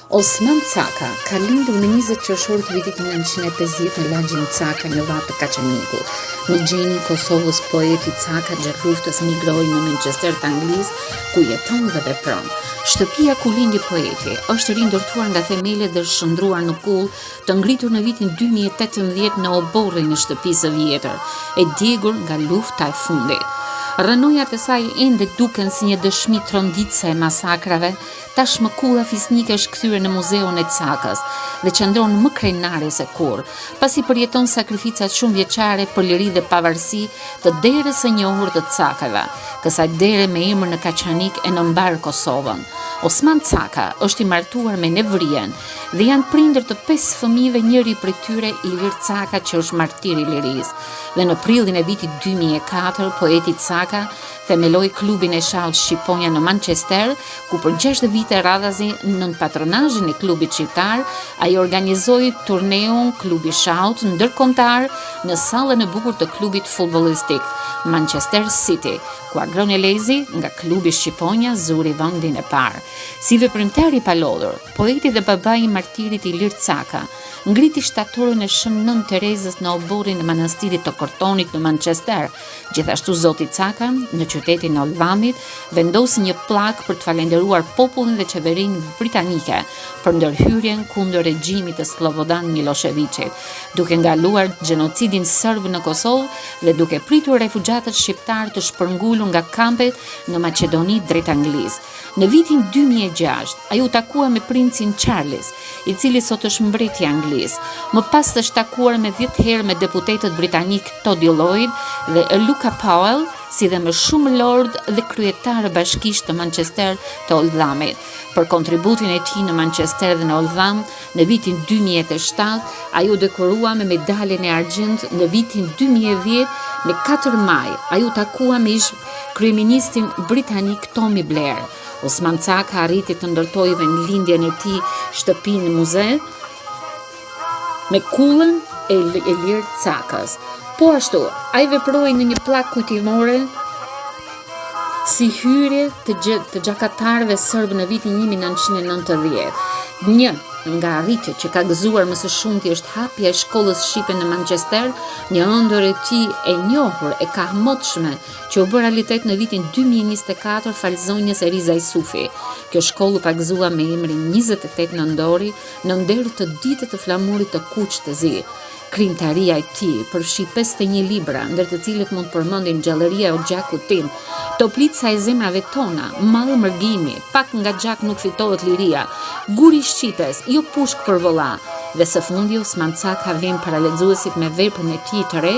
Osman Caka ka lindur në 20 qershor të vitit 1950 në lagjin Caka në varr të Kaçanikut. Në gjeni i Kosovës, poeti Caka gjatë luftës migroi në Manchester të Anglisë, ku jeton dhe vepron. Shtëpia ku lindi poeti është rindërtuar nga themelet dhe shndruar në kull, të ngritur në vitin 2018 në oborrin e shtëpisë së vjetër, e djegur nga lufta e fundit. Rënojat e saj ende duken si një dëshmi tronditëse e masakrave, tashmë kulla fisnike është kthyer në muzeun e Cakës dhe qëndron më krenare se kur, pasi përjeton sakrificat shumë vjeçare për liri dhe pavarësi të derës së njohur të Cakave, kësaj dere me emër në Kaçanik e në mbar Kosovën. Osman Caka është i martuar me Nevrien dhe janë prindër të 5 fëmijëve, njëri prej tyre Ilir Caka që është martir i lirisë. Dhe në prillin e vitit 2004, poeti Caka themeloi klubin e shaut Shqiponja në Manchester, ku për 6 vite radhazi nën patronazhin e klubit shqiptar, ai organizoi turneun klubi shaut ndërkombëtar në sallën e bukur të klubit futbollistik Manchester City, ku Agron Elezi nga klubi Shqiponja zuri vendin e parë. Si veprimtar i palodhur, poeti dhe babai i martirit Ilir Caka ngriti shtatorën e Shën Nën Terezës në oborrin e manastirit të Kortonit në Manchester. Gjithashtu zoti Caka në qytetin e Oldhamit vendosi një pllak për të falenderuar popullin dhe qeverinë britanike për ndërhyrjen kundër regjimit të Slobodan Miloševićit, duke ndaluar gjenocidin serb në Kosovë dhe duke pritur refugjatët shqiptar të shpërngulur nga kampet në Maqedoni drejt Anglisë. Në vitin 2006, ai u takua me princin Charles, i cili sot është mbreti i Anglisë. Më pas është takuar me 10 herë me deputetët britanik Tony Lloyd dhe Luca Powell, si dhe me shumë lord dhe kryetarë bashkisht të Manchester të Oldhamit. Për kontributin e tij në Manchester dhe në Oldham, në vitin 2007, ai u dekorua me medaljen e argjend. Në vitin 2010, në 4 maj, ai u takua me kryeministin britanik Tony Blair. Osman Caka arriti të ndërtojë vendlindjen e tij shtëpinë muze me kullën e Ilir Cakës. Po ashtu, ai veproi në një pllak kujtimore si hyrje të gjakatarëve serb në vitin 1990. Një nga arritjet që ka gëzuar më së shumti është hapja e shkollës shqipe në Manchester, një ëndër e tij e njohur e kahmotshme që u bë realitet në vitin 2024 fal zonjës Eriza Isufi. Kjo shkollë u pagëzua me emrin 28 nëndori në nder të ditës të flamurit të Kuq të Zi. Krimtaria e tij përfshi 51 libra, ndër të cilët mund përmendin Gjallëria o gjakut tim, Toplica e zemrave tona, Malli mërgimi, Pak nga gjak nuk fitohet liria, Guri i shqipes, jo pushk për vëlla. Dhe së fundi Osman Caka vjen para lexuesit me veprën e tij të re,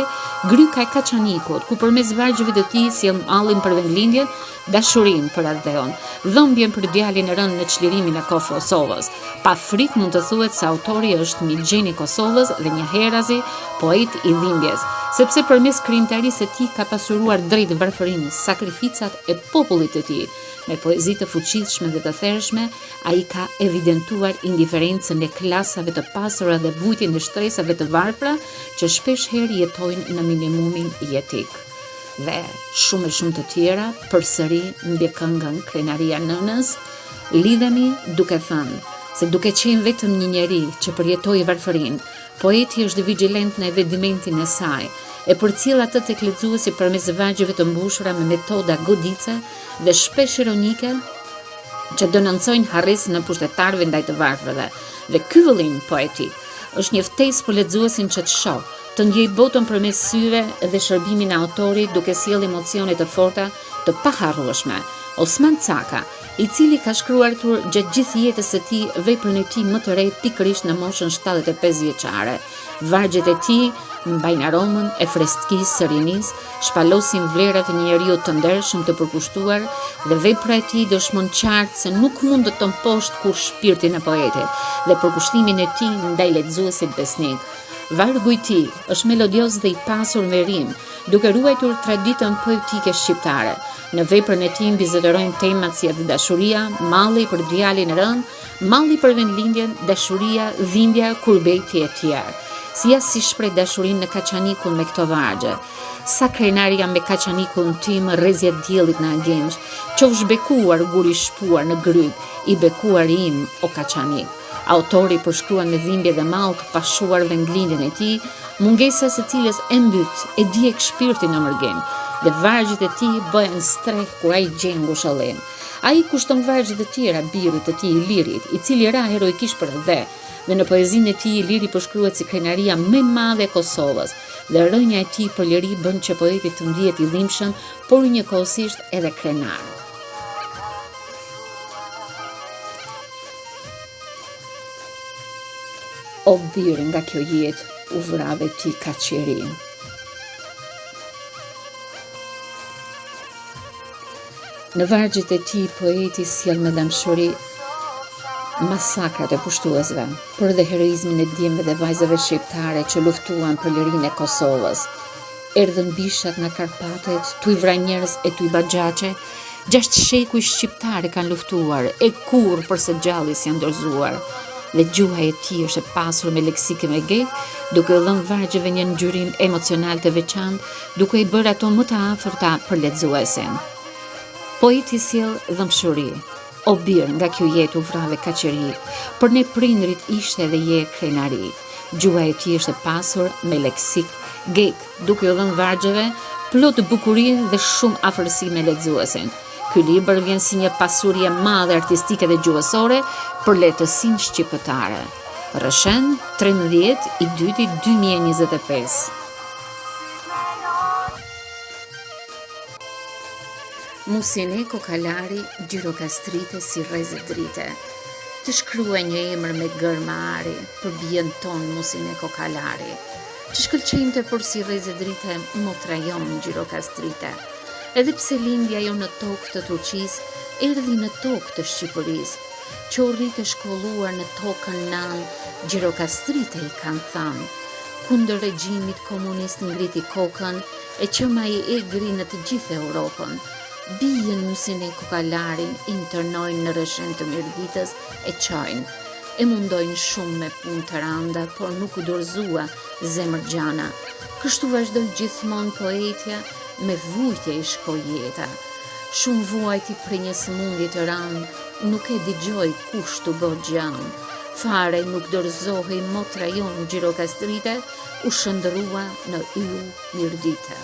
Gryka e Kaçanikut, ku përmes vargjeve të tij sjell mallin për vendlindjen, dashurinë për Adheon, dhëmbjen për djalin e rënë në çlirimin e Kosovës. Pa frikë mund të thuhet se autori është një gjeni i Kosovës dhe një herazi, poet i dhimbjes, sepse përmes krijimtarisë së tij ka pasuruar drejt varfërinë sakrificat e popullit të tij. Me poezi të fuqishme dhe të thershme, ai ka evidentuar indiferencën e klasave të pasura dhe vujtjen e shtresave të varfra që shpesh herë jetojnë në minimumin jetik. Dhe shumë të tjera, përsëri mbi këngën Krenaria Nënës, lidhemi duke thënë se duke qenë vetëm një njeri që përjetoi varfërinë, poeti është vigjilent në vendimentin e saj, e përcjell atë tek lexuesi përmes vargjeve të mbushura me metoda godice dhe shpesh ironike që denoncojnë harresën e pushtetarëve ndaj të varfërve. Dhe ky vëllim poetik është një ftesë për lexuesin që të shohë, të ndjej botën përmes syve dhe shërbimin e autorit duke sjellë emocione të forta, të paharrueshme. Osman Caka, i cili ka shkruar gjatë gjithë jetës së tij veprën e tij më të re pikërisht në moshën 75 vjeçare. Vargjet e tij mbajnë aromën e freskisë së rinisë, shpalosin vlerat e një njeriu të ndershëm të përkushtuar dhe vepra e tij dëshmon qartë se nuk mund të të mposhtë kur shpirtin e poetit dhe përkushtimin e tij ndaj lexuesit besnik. Vargu i tij është melodios dhe i pasur me rim, duke ruajtur traditën poetike shqiptare. Në veprën e tij bizetërojnë temat si dashuria, malli për djalin e rënë, malli për vendlindjen, dashuria, dhimbja, kurbeti e tjerë. Si shpreh dashurinë në Kaçanikun me këto vargje. Sa krenaria me kaçanikun tim rrezja diellit në agjenç, qofsh bekuar guri shpuar në gryg, i bekuar im o kaçanik. Autori përshkruan me dhimbje dhe mallk pashuar vendlindjen e tij, mungesa së cilës e mbyt e dijek shpirtin në mërgim, dhe vargjit e tij bëhen streh kur ai gjen ngushëllim. Ai kushton vargjit e tjera birrit të tij Ilirit, i cili ra heroikisht për dhe në poezinë e tij Iliri përshkruhet si krenaria më e madhe e Kosovës, dhe rënja e tij për liri bën që poeti të ndihet i dhimbshëm, por njëkohësisht edhe krenar. O birë nga kjo jetë, u vrave ti ka qiri. Në vargjet e tij poeti sjell me dëmshuri masakrat e pushtuesve, por dhe heroizmin e djemve dhe vajzave shqiptare që luftuan për lirinë e Kosovës. Erdhën bishat nga Karpatet, tuj vra njerëz e tuj baxhaçe, 6 shekuj shqiptare kanë luftuar, e kur përse gjallis janë dorëzuar. Dhe gjuha e tij është e pasur me leksike me gek, duke u dhënë vargjeve një ngjyrim emocional të veçantë, duke i bërë ato më të afërta për lexuesin. Poeti sjell dëmshuri. O birë nga kjo jetë u vrave kaqëri, për ne prindrit ishte edhe je krenari. Gjuha e tij është e pasur me leksik gek, duke u dhënë vargjeve plot bukurie dhe shumë afërsi me lexuesin. Ky libër vjen si një pasuri e madhe artistike dhe gjuhësore për lehtësinë shqiptare. Rrëshen 13/2/2025. Musine Kokalari gjirokastrite si rrezë drite. Të shkruaj një emër me gërma ari, për bien ton Musine Kokalari. Që shkëlqente por si rrezë drite motra jon gjirokastrite. Edhe pse lindja jo në tokë të Turqisë, erdhi në tokë të Shqipërisë, që u rritë shkolluar në tokën nan, gjirokastrite i kanë thënë. Kundër regjimit komunist ngriti kokën, e qëma i egri në të gjithë Europën. Bijën Musine Kokalarin internojnë në rreshen të Mirditës e qojnë. E mundojnë shumë me punë të randa, por nuk u dorëzua zemër gjana. Kështu vazhdoi gjithmonë poetja, me vujtje i shkoi jeta. Shumë vuajti për një sëmundje të randë, nuk e dëgjoi kush të bë gjanë. Fare nuk dorëzohej motra jon gjirokastrite, u shndërrua në yll Mirdite.